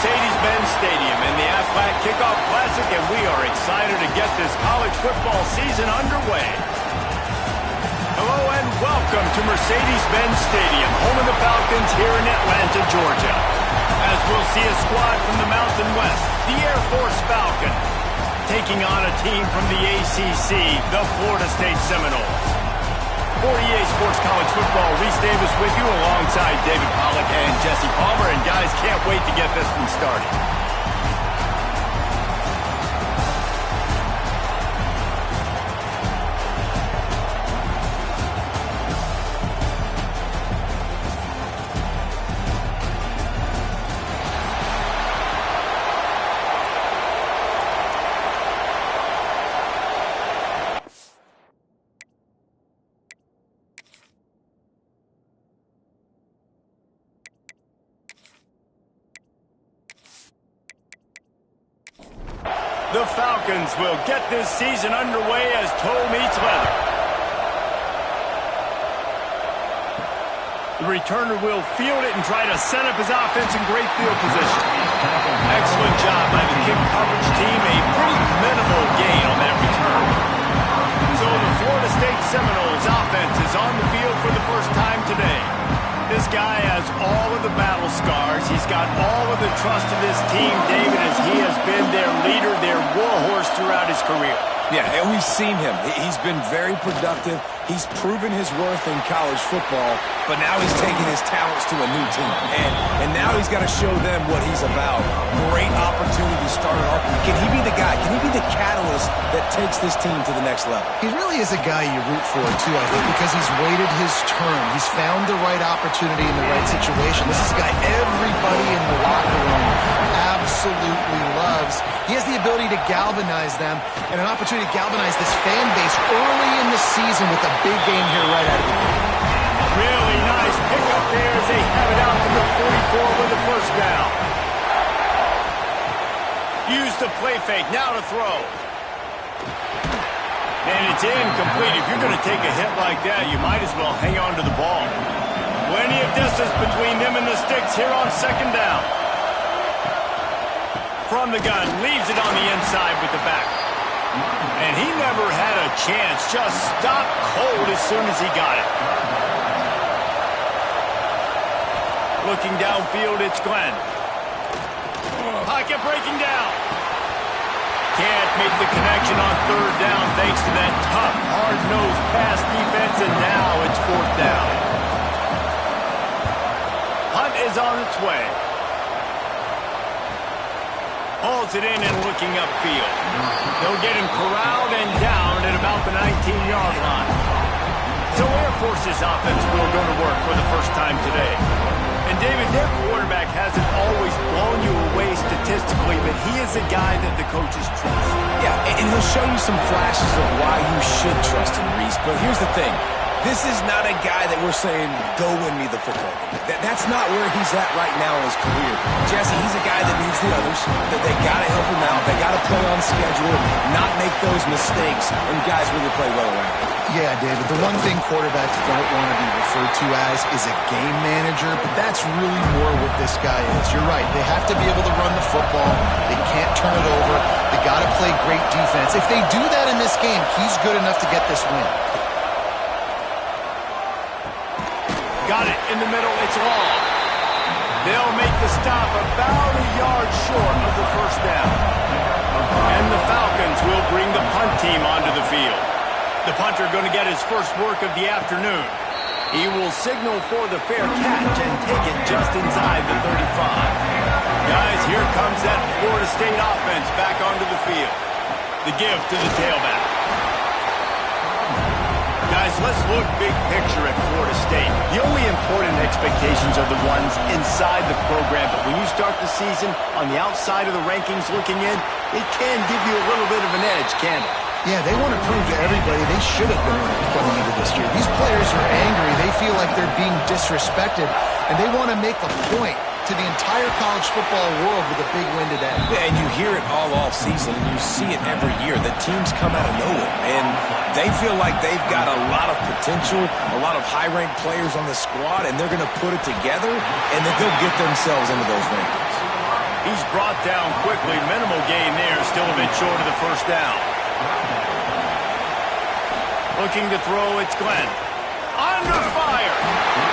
Mercedes-Benz Stadium in the Aflac Kickoff Classic, and we are excited to get this college football season underway. Hello and welcome to Mercedes-Benz Stadium, home of the Falcons here in Atlanta, Georgia. As we'll see a squad from the Mountain West, the Air Force Falcon, taking on a team from the ACC, the Florida State Seminoles. For EA Sports College Football, Reese Davis with you alongside David Pollack and Jesse Palmer. And guys, can't wait to get this one started. The Falcons will get this season underway as toe meets leather. The returner will field it and try to set up his offense in great field position. Excellent job by the kick coverage team. A pretty minimal gain on that return. So the Florida State Seminoles offense is on the field for the first time today. This guy has all of the battle scars. He's got all of the trust of this team, David, as he has been their leader, their warhorse throughout his career. Yeah, and we've seen him. He's been very productive. He's proven his worth in college football, but now he's taking his talents to a new team. And now he's got to show them what he's about. Great opportunity to start it off. Can he be the guy? Can he be the catalyst that takes this team to the next level? He really is a guy you root for, too, I think, because he's waited his turn. He's found the right opportunity in the right situation. This is a guy everybody in the locker room absolutely loves. He has the ability to galvanize them and an opportunity to galvanize this fan base early in the season with a big game here right out of the gate. Really nice pickup there as they have it out to the 44 with the first down. Use the play fake, now to throw. And it's incomplete. If you're going to take a hit like that, you might as well hang on to the ball. Plenty of distance between them and the sticks here on second down. From the gun, leaves it on the inside with the back. And he never had a chance, just stopped cold as soon as he got it. Looking downfield, it's Glenn. Pocket breaking down. Can't make the connection on third down thanks to that tough, hard-nosed pass defense, and now it's fourth down. Hunt is on its way. Hauls it in and looking upfield. They'll get him corralled and down at about the 19-yard line. So Air Force's offense will go to work for the first time today. And David, their quarterback hasn't always blown you away statistically, but he is a guy that the coaches trust. Yeah, and he'll show you some flashes of why you should trust him, Reese. But here's the thing. This is not a guy that we're saying, go win me the football game. That's not where he's at right now in his career. Jesse, he's a guy that needs the others, that they got to help him out. They got to play on schedule, not make those mistakes, and guys really play well around him. Yeah, David, the one thing quarterbacks don't want to be referred to as is a game manager, but that's really more what this guy is. You're right. They have to be able to run the football. They can't turn it over. They got to play great defense. If they do that in this game, he's good enough to get this win. Got it in the middle. It's long. They'll make the stop about a yard short of the first down. And the Falcons will bring the punt team onto the field. The punter going to get his first work of the afternoon. He will signal for the fair catch and take it just inside the 35. Guys, here comes that Florida State offense back onto the field. The give to the tailback. Guys, let's look big picture at Florida State. The only important expectations are the ones inside the program, but when you start the season on the outside of the rankings looking in, it can give you a little bit of an edge, can't it? Yeah, they want to prove to everybody they should have been ranked coming into this year. These players are angry. They feel like they're being disrespected, and they want to make a point to the entire college football world with a big win today. Yeah, and you hear it all season, and you see it every year. The teams come out of nowhere, and they feel like they've got a lot of potential, a lot of high-ranked players on the squad, and they're going to put it together, and then they'll get themselves into those rankings. He's brought down quickly. Minimal gain there, still a bit short of the first down. Looking to throw, it's Glenn. Under fire.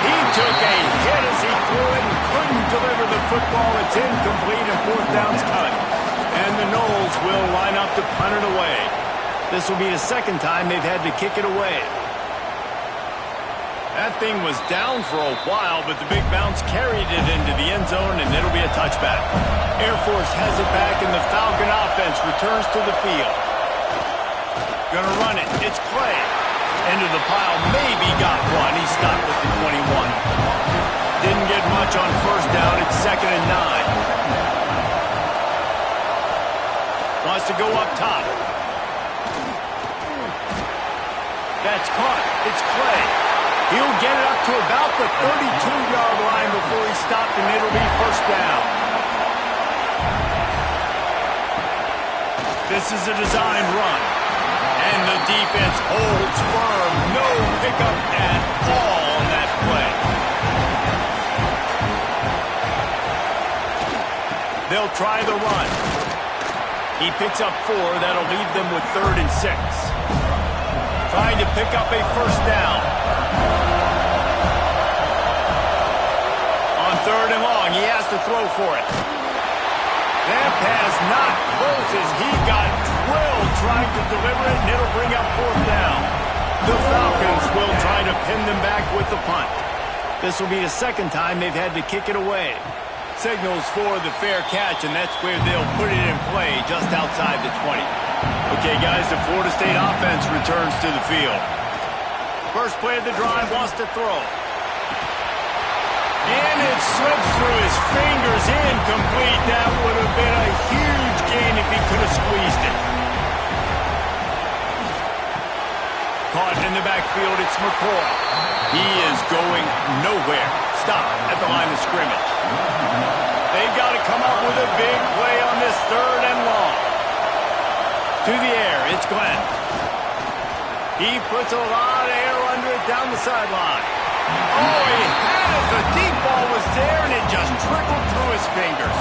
He took a hit as he threw it and couldn't deliver the football. It's incomplete and fourth down's cut. And the Noles will line up to punt it away. This will be the second time they've had to kick it away. That thing was down for a while, but the big bounce carried it into the end zone, and it'll be a touchback. Air Force has it back, and the Falcon offense returns to the field. Gonna run it. It's Clay. Into the pile. Maybe got one. He stopped at the 21. Didn't get much on first down. It's 2nd and 9. Wants to go up top. That's caught. It's Clay. He'll get it up to about the 32-yard line before he stopped, and it'll be first down. This is a designed run. And the defense holds firm. No pickup at all on that play. They'll try the run. He picks up 4. That'll leave them with 3rd and 6. Trying to pick up a first down. On 3rd and long, he has to throw for it. That pass not close as he got drilled trying to deliver it, and it'll bring up 4th down. The Falcons will try to pin them back with the punt. This will be the second time they've had to kick it away. Signals for the fair catch, and that's where they'll put it in play just outside the 20. Okay, guys, the Florida State offense returns to the field. First play of the drive, wants to throw. And it slips through his fingers, incomplete. That would have been a huge gain if he could have squeezed it. Caught in the backfield, it's McCoy. He is going nowhere. Stop at the line of scrimmage. They've got to come up with a big play on this 3rd and long. To the air, it's Glenn. He puts a lot of air under it down the sideline. Oh, he had it. The deep ball was there, and it just trickled through his fingers.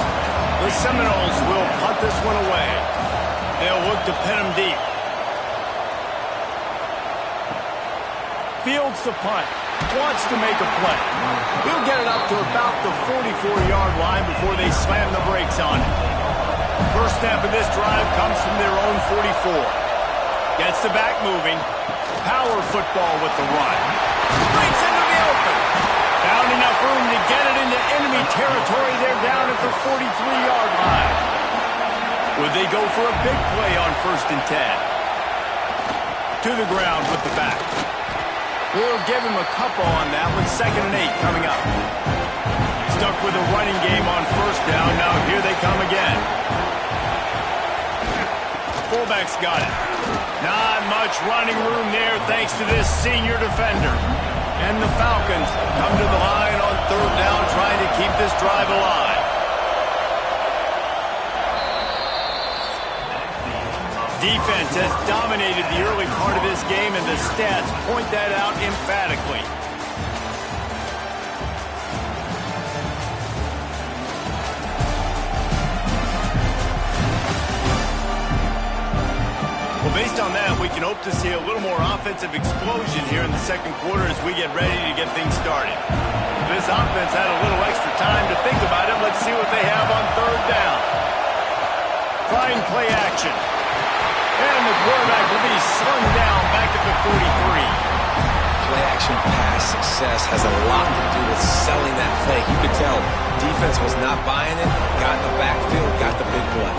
The Seminoles will punt this one away. They'll look to pin him deep. Fields the punt. Wants to make a play. He'll get it up to about the 44-yard line before they slam the brakes on it. First snap of this drive comes from their own 44. Gets the back moving. Power football with the run. Breaks into the open. Found enough room to get it into enemy territory. They're down at the 43-yard line. Would they go for a big play on 1st and 10? To the ground with the back. We'll give him a couple on that with 2nd and 8 coming up. Stuck with a running game on first down. Now here they come again. Fullback's got it. Not much running room there thanks to this senior defender. And the Falcons come to the line on 3rd down trying to keep this drive alive. Defense has dominated the early part of this game, and the stats point that out emphatically. Well, based on that, we can hope to see a little more offensive explosion here in the second quarter as we get ready to get things started. This offense had a little extra time to think about it. Let's see what they have on third down. Trying play action. And the quarterback will be slung down back at the 43. Play action pass success has a lot to do with selling that fake. You could tell defense was not buying it, got in the backfield, got the big play.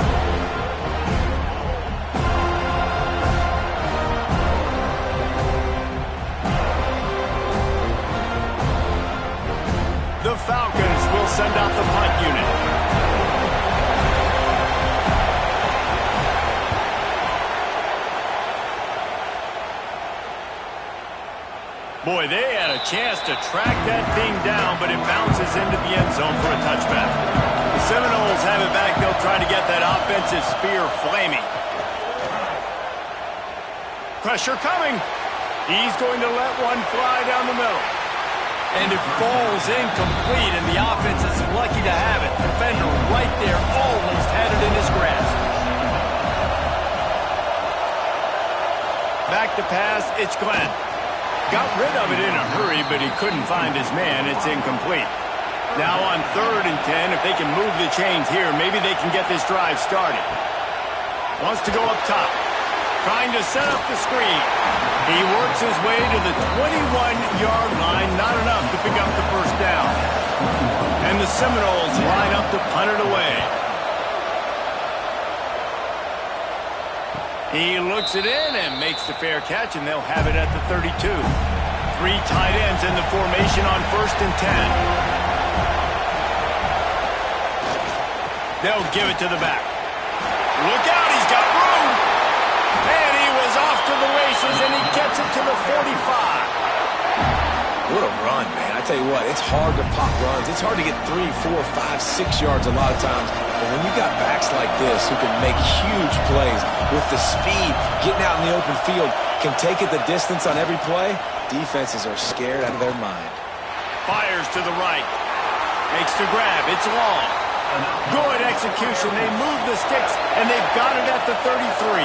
The Falcons will send out the punt unit. Boy, they had a chance to track that thing down, but it bounces into the end zone for a touchback. The Seminoles have it back. They'll try to get that offensive spear flaming. Pressure coming. He's going to let one fly down the middle. And it falls incomplete, and the offense is lucky to have it. Defender right there almost had it in his grasp. Back to pass, it's Glenn. Got rid of it in a hurry, but he couldn't find his man. It's incomplete. Now on 3rd and 10, if they can move the chains here, maybe they can get this drive started. Wants to go up top. Trying to set up the screen. He works his way to the 21-yard line. Not enough to pick up the first down. And the Seminoles line up to punt it away. He looks it in and makes the fair catch, and they'll have it at the 32. 3 tight ends in the formation on 1st and 10. They'll give it to the back. Look out, he's got room. And he was off to the races, and he gets it to the 45. What a run, man. I tell you what, it's hard to pop runs. It's hard to get 3, 4, 5, 6 yards a lot of times. But when you got backs like this who can make huge plays with the speed, getting out in the open field, can take it the distance on every play, defenses are scared out of their mind. Fires to the right. Makes the grab. It's long. Good execution. They move the sticks, and they've got it at the 33.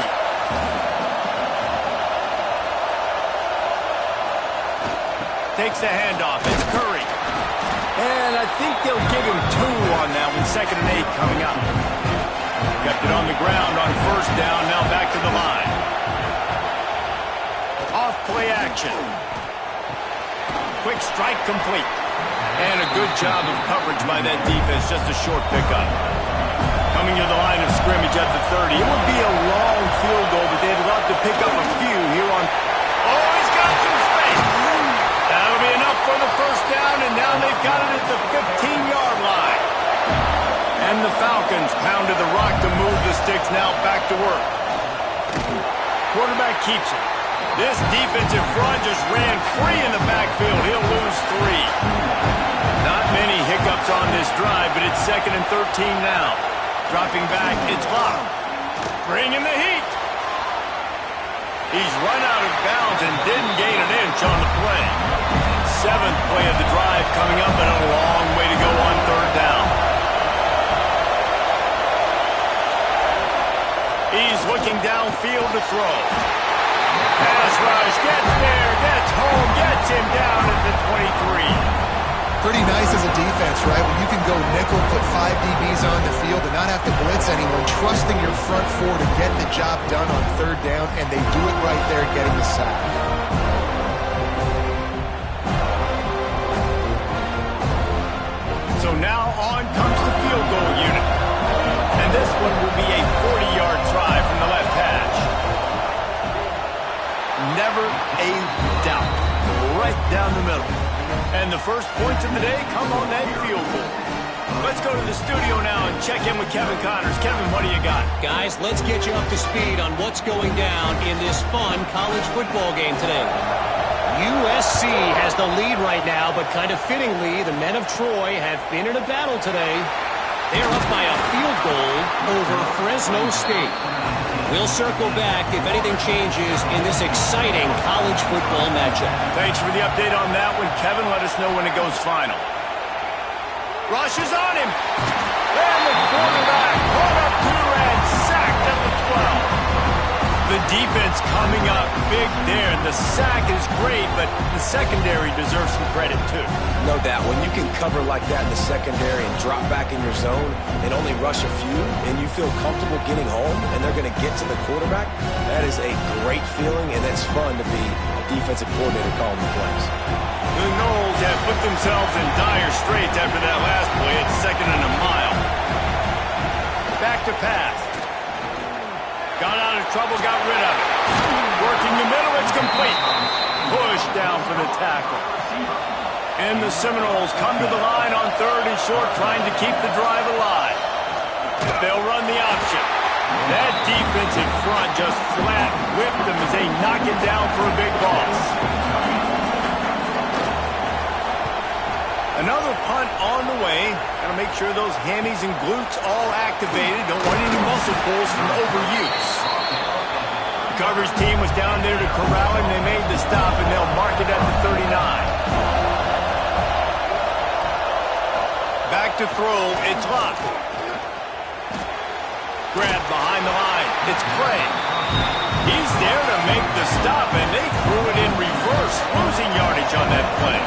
Takes the handoff. It's Curry. And I think they'll give him 2 on that one. 2nd and 8 coming up. Kept it on the ground on 1st down. Now back to the line. Off play action. Quick strike complete. And a good job of coverage by that defense. Just a short pickup. Coming to the line of scrimmage at the 30. It would be a long field goal, but they'd love to pick up a few here on... Oh, he's got some space. That'll be enough for the first down, and now they've got it at the 15-yard line. And the Falcons pounded the rock to move the sticks, now back to work. Quarterback keeps it. This defensive front just ran free in the backfield. He'll lose 3. Not many hiccups on this drive, but it's 2nd and 13 now. Dropping back, it's Locke. Bringing the heat. He's run out of bounds and didn't gain an inch on the play. 7th play of the drive coming up, and a long way to go on 3rd down. He's looking downfield to throw. Pass rush, gets there, gets home, gets him down at the 23. Pretty nice as a defense, right? When you can go nickel, put 5 DBs on the field and not have to blitz anyone, trusting your front 4 to get the job done on 3rd down, and they do it right there, getting the sack. So now on comes the field goal unit. And this one will be a 40-yard try from the left hash. Never a doubt. Right down the middle. And the first points of the day come on that field goal. Let's go to the studio now and check in with Kevin Connors. Kevin, what do you got? Guys, let's get you up to speed on what's going down in this fun college football game today. USC has the lead right now, but kind of fittingly, the men of Troy have been in a battle today. They're up by a field goal over Fresno State. We'll circle back if anything changes in this exciting college football matchup. Thanks for the update on that one, Kevin. Let us know when it goes final. Rush is on him. And the quarterback brought up 2 and sacked at the 12. The defense coming up big there. The sack is great, but the secondary deserves some credit too. No doubt. When you can cover like that in the secondary and drop back in your zone and only rush a few, and you feel comfortable getting home, and they're going to get to the quarterback, that is a great feeling, and it's fun to be a defensive coordinator calling the plays. The Noles have put themselves in dire straits after that last play. It's 2nd and a mile. Back to pass. Got out of trouble, got rid of it. Working the middle, it's complete. Push down for the tackle. And the Seminoles come to the line on 3rd and short, trying to keep the drive alive. They'll run the option. That defense in front just flat whipped them as they knock it down for a big loss. Another punt on the way. Got to make sure those hammies and glutes all activated. Don't want any muscle pulls from overuse. The coverage team was down there to corral him. They made the stop, and they'll mark it at the 39. Back to throw. It's Lott. Grab behind the line. It's Craig. He's there to make the stop, and they threw it in reverse, losing yardage on that play.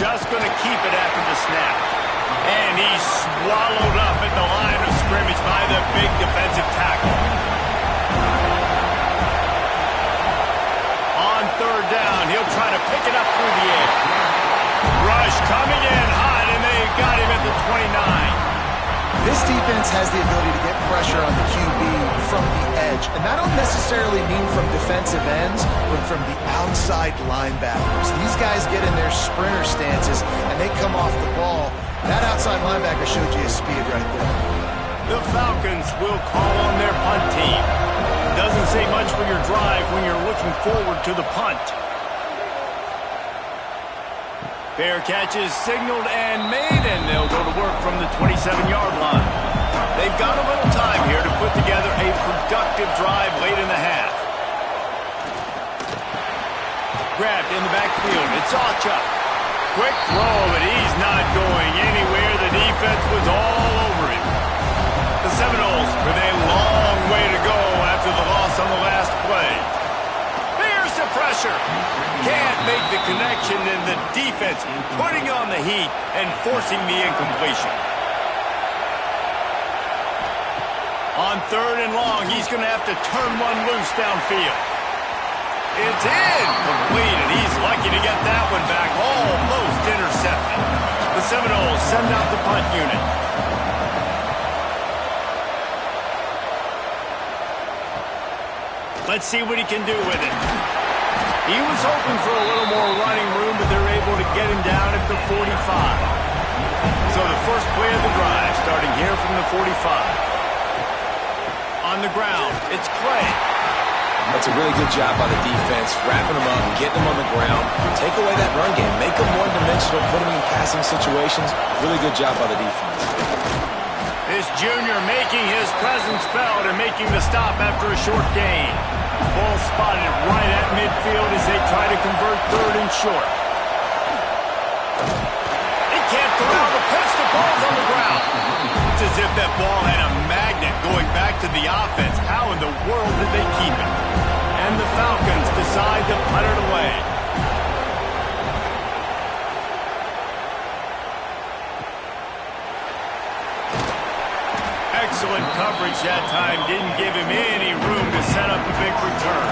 Just going to keep it after the snap. And he's swallowed up at the line of scrimmage by the big defensive tackle. On 3rd down, he'll try to pick it up through the air. Rush coming in hot, and they got him at the 29. This defense has the ability to get pressure on the QB from the edge. And I don't necessarily mean from defensive ends, but from the outside linebackers. These guys get in their sprinter stances, and they come off the ball. That outside linebacker showed you his speed right there. The Falcons will call on their punt team. Doesn't say much for your drive when you're looking forward to the punt. Fair catch is signaled and made, and they'll go to work from the 27-yard line. They've got a little time here to put together a productive drive late in the half. Grabbed in the backfield. It's Ocha. Quick throw, but he's not going anywhere. The defense was all over him. The Seminoles with a long way to go after the loss on the last play. There's the pressure. Can't make the connection, and the defense putting on the heat and forcing the incompletion. On 3rd and long, he's going to have to turn one loose downfield. It's incomplete, and he's lucky to get that one back. Almost intercepted. The Seminoles send out the punt unit. Let's see what he can do with it. He was hoping for a little more running room, but they're able to get him down at the 45. So the first play of the drive starting here from the 45. On the ground, it's Clay. That's a really good job by the defense, wrapping them up, getting them on the ground, take away that run game, make them one-dimensional, put them in passing situations. Really good job by the defense. This junior making his presence felt and making the stop after a short gain. Ball spotted right at midfield as they try to convert 3rd and short. They can't corral the pitch. The ball's on the ground. It's as if that ball had a magnet going back to the offense. How in the world did they keep it? And the Falcons decide to punt it away. Excellent coverage that time. Didn't give him any room to set up a big return.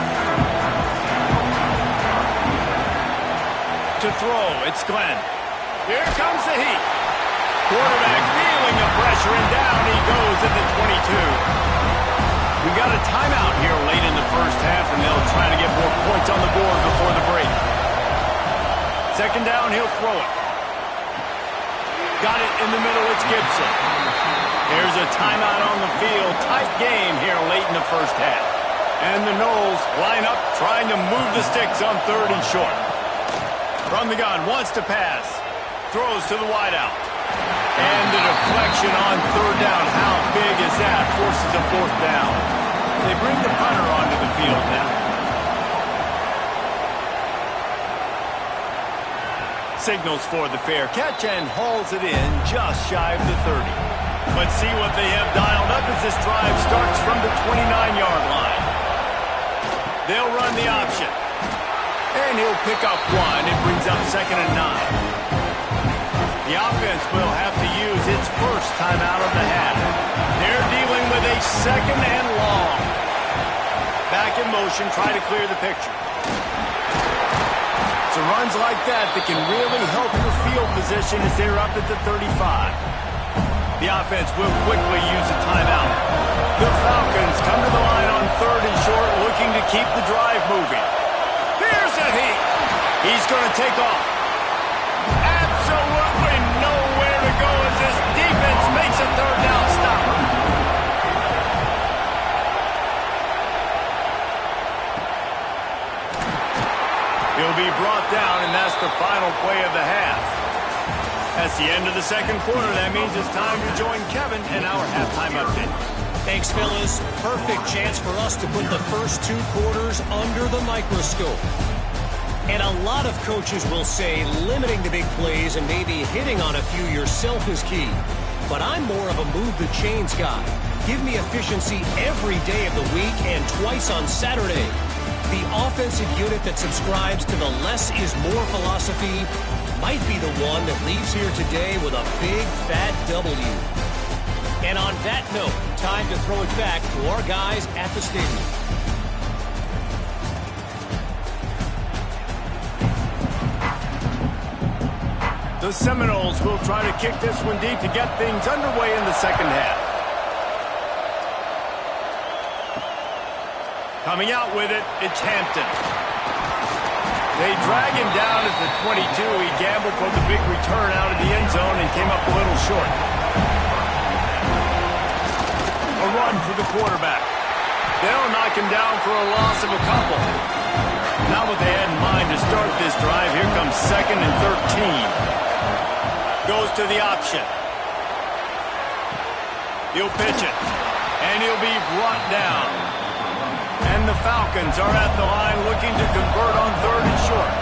To throw, it's Glenn. Here comes the heat. Quarterback feeling the pressure, and down he goes at the 22. We got a timeout here late in the first half, and they'll try to get more points on the board before the break. 2nd down, he'll throw it. Got it in the middle, it's Gibson. There's a timeout on the field. Tight game here late in the first half. And the Noles line up trying to move the sticks on 3rd and short. From the gun, wants to pass. Throws to the wideout. And the deflection on 3rd down. How big is that? Forces a 4th down. They bring the punter onto the field now. Signals for the fair catch and hauls it in just shy of the 30. Let's see what they have dialed up as this drive starts from the 29-yard line. They'll run the option. And he'll pick up one. It brings up 2nd and 9. The offense will have to use its first timeout of the half. They're dealing with a 2nd and long. Back in motion, try to clear the picture. So runs like that can really help your field position as they're up at the 35. The offense will quickly use a timeout. The Falcons come to the line on 3rd and short, looking to keep the drive moving. Here's a heat. He's going to take off. Absolutely nowhere to go as this defense makes a 3rd down stop. He'll be brought down, and that's the final play of the half. That's the end of the 2nd quarter. That means it's time to join Kevin in our halftime update. Thanks, fellas. Perfect chance for us to put the first 2 quarters under the microscope. And a lot of coaches will say limiting the big plays and maybe hitting on a few yourself is key. But I'm more of a move the chains guy. Give me efficiency every day of the week and twice on Saturday. The offensive unit that subscribes to the less is more philosophy might be the one that leaves here today with a big, fat W. And on that note, time to throw it back to our guys at the stadium. The Seminoles will try to kick this one deep to get things underway in the 2nd half. Coming out with it, it's Hampton. They drag him down at the 22. He gambled for the big return out of the end zone and came up a little short. A run for the quarterback. They'll knock him down for a loss of a couple. Not what they had in mind to start this drive. Here comes 2nd and 13. Goes to the option. He'll pitch it. And he'll be brought down. And the Falcons are at the line looking to convert on 3rd and short.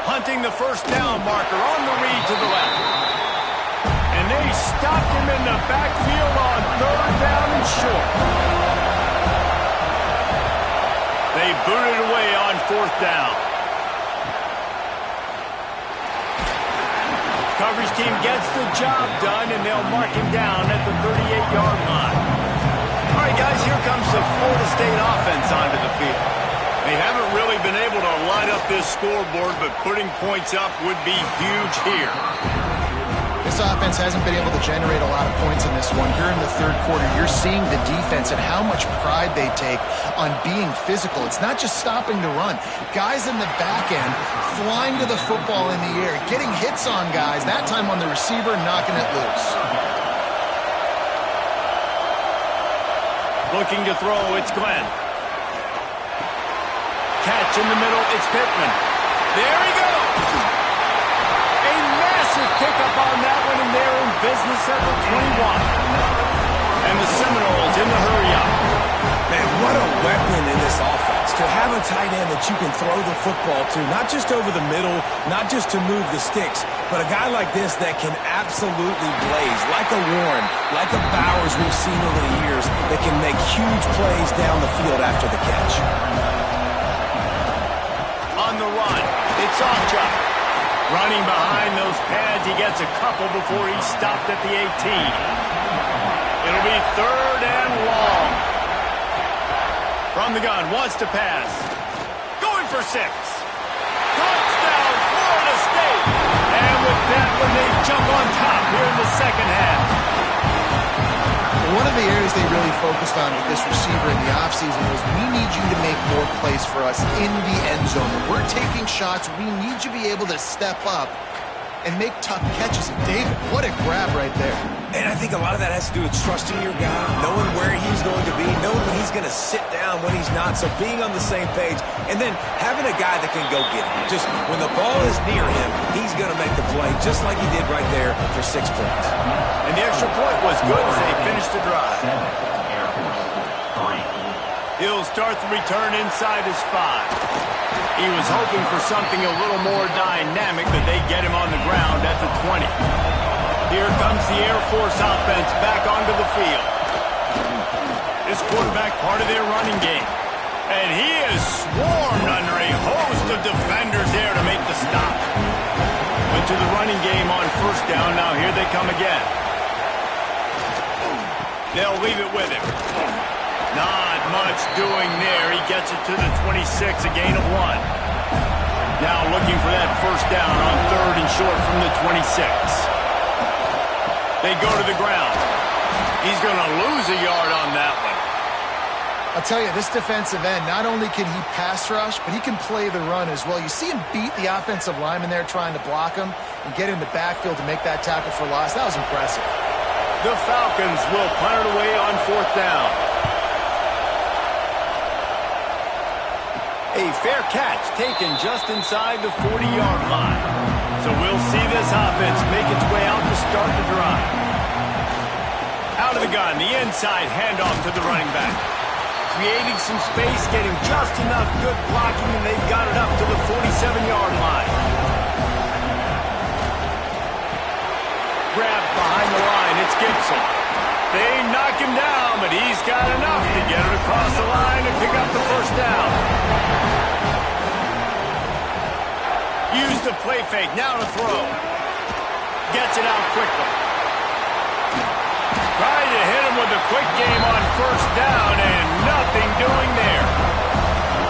Hunting the first down marker on the read to the left. And they stopped him in the backfield on 3rd down and short. They booted away on 4th down. Coverage team gets the job done, and they'll mark him down at the 38-yard line. All right, guys, here comes the Florida State offense onto the field. They haven't really been able to light up this scoreboard, but putting points up would be huge here. This offense hasn't been able to generate a lot of points in this one. Here in the 3rd quarter, you're seeing the defense and how much pride they take on being physical. It's not just stopping to run. Guys in the back end flying to the football in the air, getting hits on guys, that time on the receiver, knocking it loose. Looking to throw, it's Glenn. Catch in the middle, it's Pittman. There he goes! Pickup on that one, and they're in business at the 21. And the Seminoles in the hurry-up. Man, what a weapon in this offense. To have a tight end that you can throw the football to, not just over the middle, not just to move the sticks, but a guy like this that can absolutely blaze, like a Warren, like a Bowers we've seen over the years, that can make huge plays down the field after the catch. On the run, it's Ocha. Running behind those pads, he gets a couple before he's stopped at the 18. It'll be 3rd and long. From the gun, wants to pass. Going for 6. Touchdown, Florida State. And with that one, they jump on top here in the 2nd half. One of the areas they really focused on with this receiver in the offseason was, we need you to make more plays for us in the end zone. When we're taking shots, we need you to be able to step up and make tough catches. And David, what a grab right there. And I think a lot of that has to do with trusting your guy, knowing where he's going to be, knowing when he's going to sit down, when he's not. So being on the same page, and then having a guy that can go get it. Just when the ball is near him, he's going to make the play, just like he did right there for 6 points. And the extra point was good as they finished the drive. He'll start the return inside his 5. He was hoping for something a little more dynamic, but they get him on the ground at the 20. Here comes the Air Force offense back onto the field. This quarterback part of their running game. And he is swarmed under a host of defenders there to make the stop. Went to the running game on first down. Now here they come again. They'll leave it with him. Not much doing there. He gets it to the 26, a gain of 1. Now looking for that first down on 3rd and short from the 26. They go to the ground. He's going to lose a yard on that one. I'll tell you, this defensive end, not only can he pass rush, but he can play the run as well. You see him beat the offensive lineman there trying to block him and get in the backfield to make that tackle for loss. That was impressive. The Falcons will punt it away on 4th down. A fair catch taken just inside the 40-yard line. So we'll see this offense make its way out to start the drive. Out of the gun, the inside handoff to the running back. Creating some space, getting just enough good blocking, and they've got it up to the 47-yard line. Grabbed behind the line, it's Gibson. They knock him down, but he's got enough to get it across the line and pick up the first down. Use the play fake, now to throw. Gets it out quickly. Trying to hit him with a quick game on first down, and nothing doing there.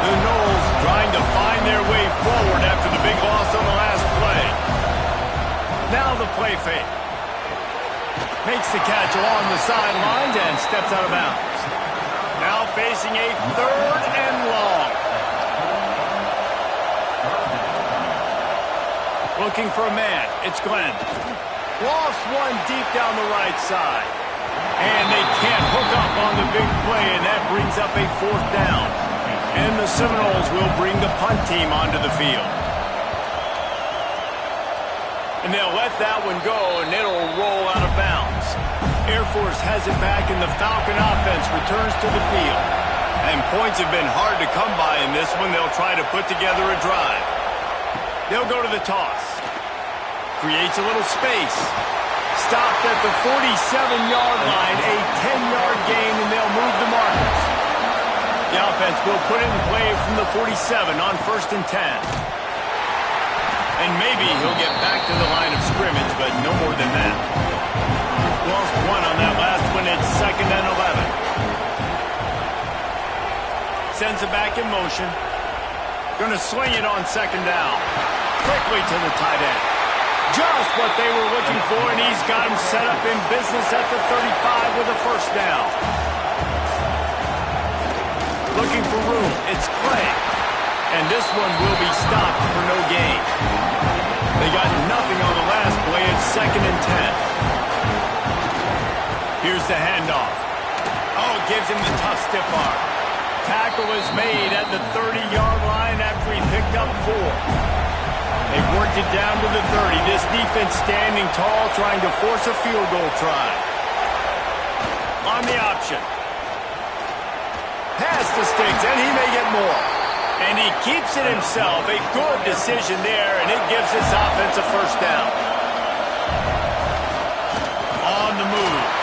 The Noles trying to find their way forward after the big loss on the last play. Now the play fake. Makes the catch along the sidelines and steps out of bounds. Now facing a 3rd and long. Looking for a man. It's Glenn. Lost one deep down the right side. And they can't hook up on the big play, and that brings up a 4th down. And the Seminoles will bring the punt team onto the field. And they'll let that one go, and it'll roll out of bounds. Air Force has it back, and the Falcon offense returns to the field. And points have been hard to come by in this one. They'll try to put together a drive. They'll go to the toss. Creates a little space. Stopped at the 47-yard line, a 10-yard gain, and they'll move the markers. The offense will put it in play from the 47 on 1st and 10. And maybe he'll get back to the line of scrimmage, but no more than that. Lost one on that last one. It's 2nd and 11. Sends it back in motion. Going to swing it on 2nd down. Quickly to the tight end. Just what they were looking for, and he's got him set up in business at the 35 with a first down. Looking for room. It's Clay. And this one will be stopped for no gain. They got nothing on the last play. It's 2nd and 10. Here's the handoff. Oh, gives him the tough stiff arm. Tackle is made at the 30-yard line after he picked up 4. They've worked it down to the 30. This defense standing tall, trying to force a field goal try. On the option. Pass the sticks, and he may get more. And he keeps it himself. A good decision there, and it gives this offense a first down. On the move.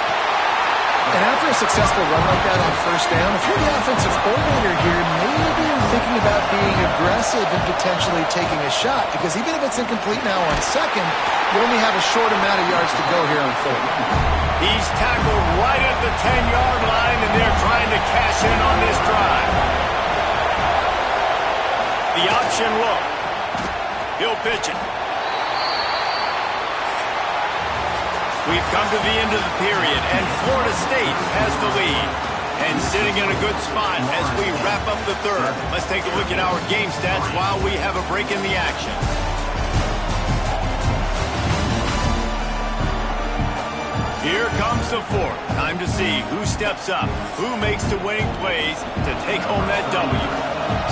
And after a successful run like that on first down, if you're the offensive coordinator here, maybe you're thinking about being aggressive and potentially taking a shot, because even if it's incomplete now on 2nd, you only have a short amount of yards to go here on 3rd. He's tackled right at the 10-yard line, and they're trying to cash in on this drive. The option look. He'll pitch it. We've come to the end of the period, and Florida State has the lead. And sitting in a good spot as we wrap up the 3rd. Let's take a look at our game stats while we have a break in the action. Here comes the 4th. Time to see who steps up, who makes the winning plays to take home that W.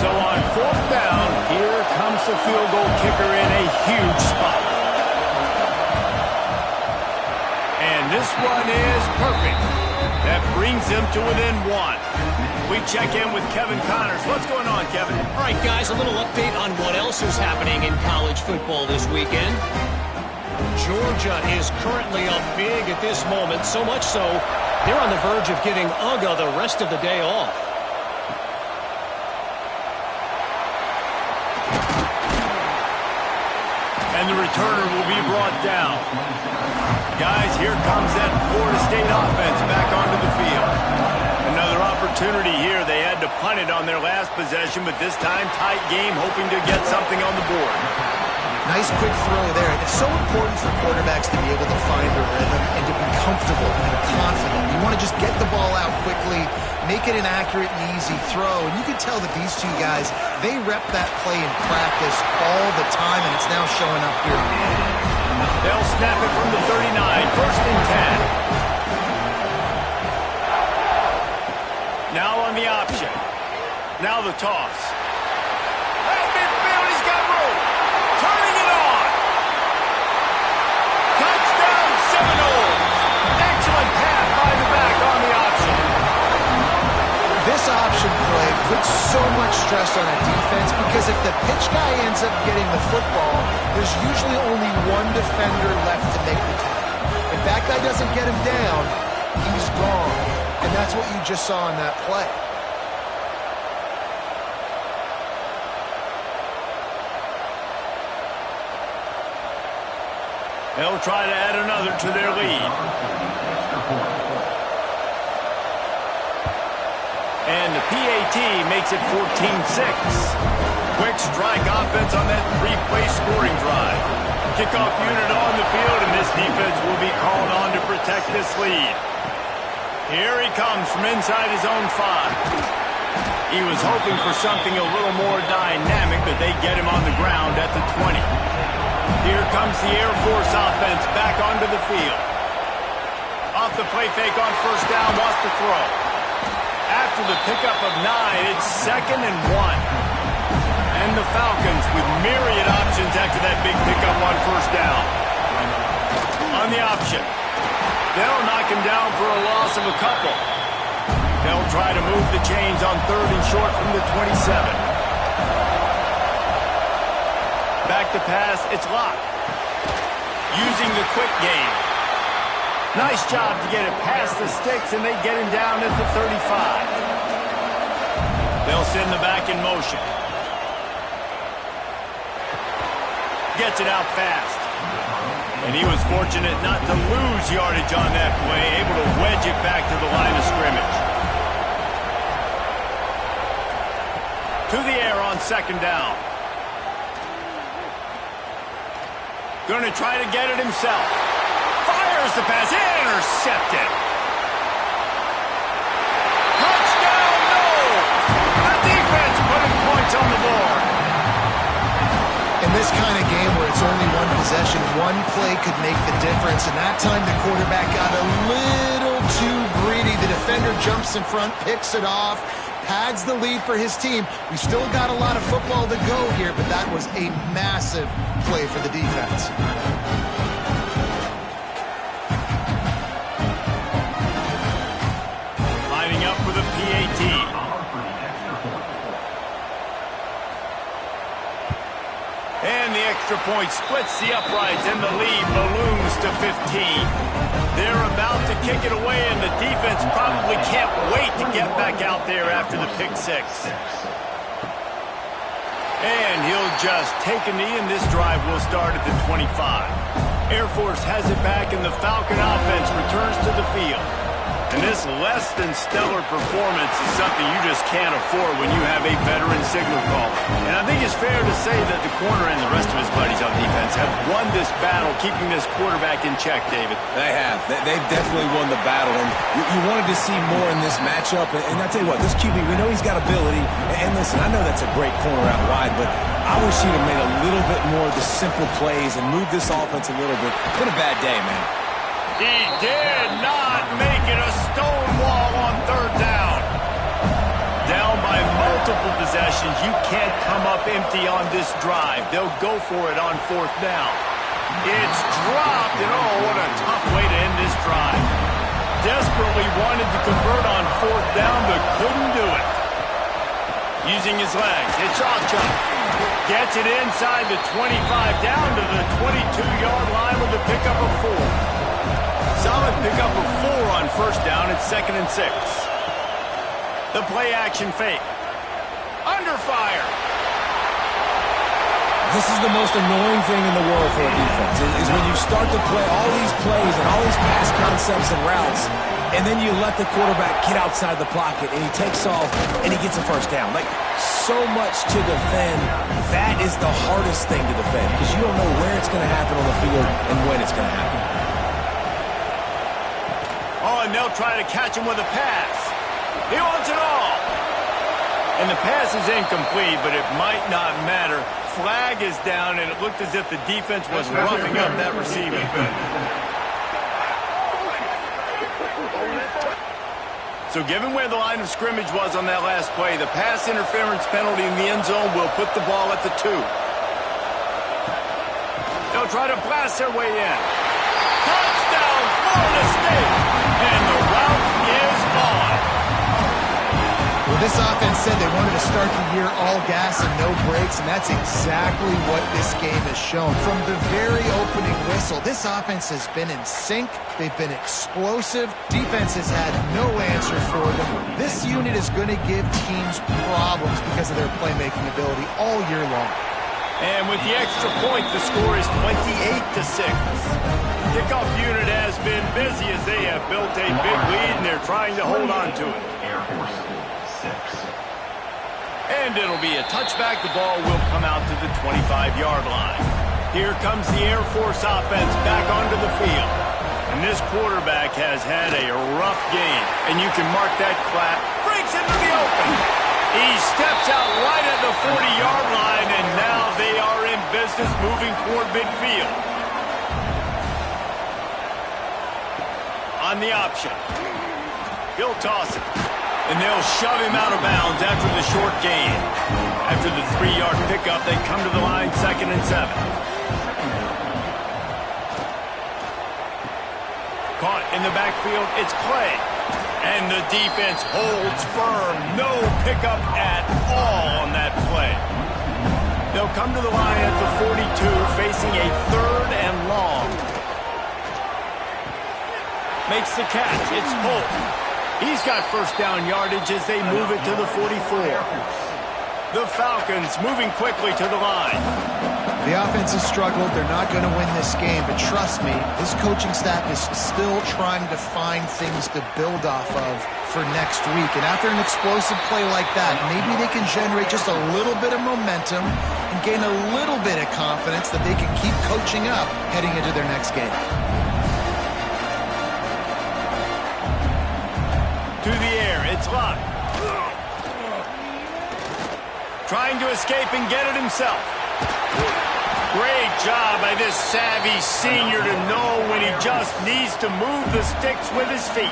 So on 4th down, here comes the field goal kicker in a huge spot. And this one is perfect. That brings them to within 1. We check in with Kevin Connors. What's going on, Kevin? All right, guys, a little update on what else is happening in college football this weekend. Georgia is currently up big at this moment, so much so they're on the verge of giving UGA the rest of the day off. And the returner will be brought down. Guys, here comes that Florida State offense back onto the field. Another opportunity here. They had to punt it on their last possession, but this time tight game, hoping to get something on the board. Nice quick throw there. It's so important for quarterbacks to be able to find a rhythm and to be comfortable and confident. You want to just get the ball out quickly, make it an accurate and easy throw. And you can tell that these two guys, they rep that play in practice all the time, and it's now showing up here. They'll snap it from the 39, first and 10. Now on the option. Now the toss. Out midfield, he's got room. Turning it on. Touchdown Seminoles. Excellent pass by the back on the option. This option play puts so much stress on a defense because if the pitch guy ends up getting the football, there's usually only one defender left to make the tackle. If that guy doesn't get him down, he's gone. And that's what you just saw in that play. They'll try to add another to their lead. And the PAT makes it 14-6. Quick strike offense on that three-play scoring drive. Kickoff unit on the field, and this defense will be called on to protect this lead. Here he comes from inside his own 5. He was hoping for something a little more dynamic, but they get him on the ground at the 20. Here comes the Air Force offense back onto the field. Off the play fake on first down, wants to throw. After the pickup of 9, it's 2nd and 1. And the Falcons with myriad options after that big pickup on first down. On the option. They'll knock him down for a loss of a couple. They'll try to move the chains on 3rd and short from the 27. Back to pass, it's locked. Using the quick game. Nice job to get it past the sticks, and they get him down at the 35. They'll send the back in motion. Gets it out fast. And he was fortunate not to lose yardage on that play, able to wedge it back to the line of scrimmage. To the air on 2nd down. Going to try to get it himself. Fires the pass. Intercepted. Touchdown, no! The defense putting points on the board. In this kind of game where it's only one possession, one play could make the difference. And that time the quarterback got a little too greedy. The defender jumps in front, picks it off, pads the lead for his team. We still got a lot of football to go here, but that was a massive play for the defense. Lining up for the PAT. And the extra point splits the uprights, and the lead balloons to 15. They're about to kick it away, and the defense probably can't wait to get back out there after the pick 6. And he'll just take a knee, and this drive will start at the 25. Air Force has it back, and the Falcon offense returns to the field. And this less than stellar performance is something you just can't afford when you have a veteran signal caller. And I think it's fair to say that the corner and the rest of his buddies on defense have won this battle, keeping this quarterback in check, David. They have. They've definitely won the battle. And you wanted to see more in this matchup. And I tell you what, this QB, we know he's got ability. And listen, I know that's a great corner out wide, but I wish he'd have made a little bit more of the simple plays and moved this offense a little bit. It's been a bad day, man. He did not make it a stone wall on 3rd down. Down by multiple possessions. You can't come up empty on this drive. They'll go for it on 4th down. It's dropped, and oh, what a tough way to end this drive. desperately wanted to convert on fourth down, but couldn't do it. Using his legs, it's Awchuk. Gets it inside the 25, down to the 22-yard line with a pickup of 4. Solid pickup of 4 on first down at 2nd and 6. The play-action fake. Under fire. This is the most annoying thing in the world for a defense, is when you start to play all these plays and all these pass concepts and routes, and then you let the quarterback get outside the pocket, and he takes off, and he gets a first down. Like, so much to defend. That is the hardest thing to defend, because you don't know where it's going to happen on the field and when it's going to happen. Oh, and they'll try to catch him with a pass. He wants it all. And the pass is incomplete, but it might not matter. Flag is down, and it looked as if the defense was roughing up that receiver. So given where the line of scrimmage was on that last play, the pass interference penalty in the end zone will put the ball at the 2. They'll try to blast their way in. Touchdown, Florida State! And the route is on. Well, this offense said they wanted to start the year all gas and no brakes, and that's exactly what this game has shown. From the very opening whistle, this offense has been in sync. They've been explosive. Defense has had no answer for them. This unit is going to give teams problems because of their playmaking ability all year long. And with the extra point, the score is 28-6. Kickoff unit has been busy as they have built a big lead, and they're trying to hold on to it. And it'll be a touchback. The ball will come out to the 25-yard line. Here comes the Air Force offense back onto the field. And this quarterback has had a rough game. And you can mark that clap. Breaks into the open. He steps out right at the 40-yard line, and now they are in business moving toward midfield. On the option. He'll toss it. And they'll shove him out of bounds after the short gain. After the 3-yard pickup, they come to the line 2nd and 7. Caught in the backfield, it's Clay. And the defense holds firm. No pickup at all on that play. They'll come to the line at the 42, facing a 3rd and long. Makes the catch, it's Polk. He's got first down yardage as they move it to the 44. The Falcons moving quickly to the line. The offense has struggled. They're not going to win this game, but trust me, this coaching staff is still trying to find things to build off of for next week. And after an explosive play like that, maybe they can generate just a little bit of momentum and gain a little bit of confidence that they can keep coaching up heading into their next game. To the air, it's Luck. Trying to escape and get it himself. Great job by this savvy senior to know when he just needs to move the sticks with his feet.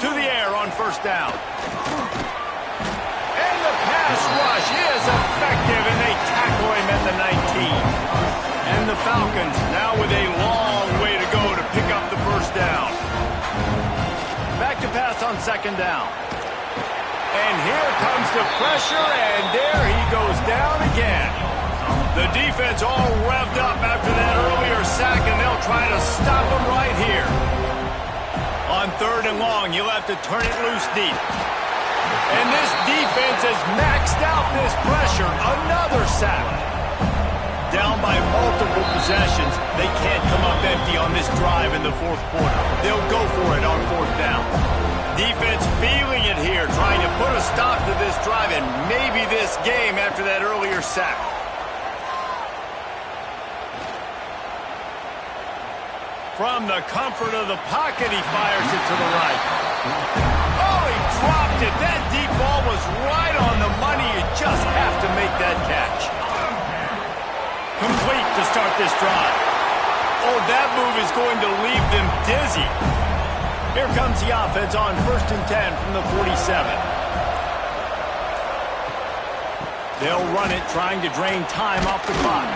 To the air on first down. Pass rush is effective, and they tackle him at the 19. And the Falcons now with a long way to go to pick up the first down. Back to pass on 2nd down. And here comes the pressure, and there he goes down again. The defense all revved up after that earlier sack, and they'll try to stop him right here. On 3rd and long, you'll have to turn it loose deep. And this defense has maxed out this pressure. Another sack. Down by multiple possessions. They can't come up empty on this drive in the 4th quarter. They'll go for it on 4th down. Defense feeling it here, trying to put a stop to this drive and maybe this game after that earlier sack. From the comfort of the pocket, he fires it to the right. Oh, he dropped it. That deep ball was right on the money. You just have to make that catch. Complete to start this drive. Oh, that move is going to leave them dizzy. Here comes the offense on 1st and 10 from the 47. They'll run it, trying to drain time off the clock.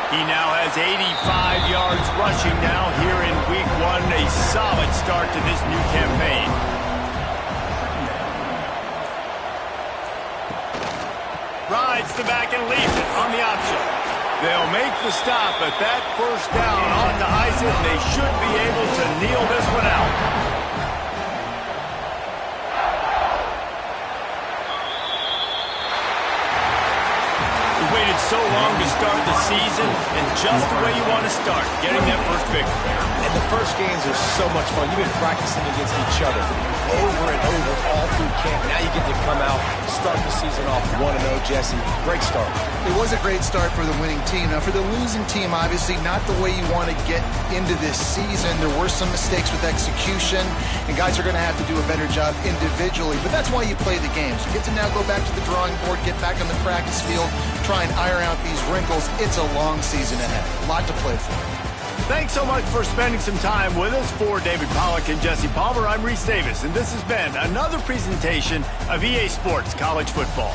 He now has 85 yards rushing now here in week 1. A solid start to this new campaign. Rides the back and leaves it on the option. They'll make the stop, but that first down ought to ice it, and they should be able to kneel this one out. Waited so long to start the season, and just the way you want to start, getting that first victory. And the first games are so much fun. You've been practicing against each other over and over all through camp. Now you get to come out, start the season off 1-0, Jesse. Great start. It was a great start for the winning team. Now, for the losing team, obviously not the way you want to get into this season. There were some mistakes with execution, and guys are going to have to do a better job individually. But that's why you play the games. You get to now go back to the drawing board, get back on the practice field, try and iron out these wrinkles. It's a long season ahead. A lot to play for. Thanks so much for spending some time with us. For David Pollack and Jesse Palmer, I'm Reese Davis, and this has been another presentation of EA Sports College Football.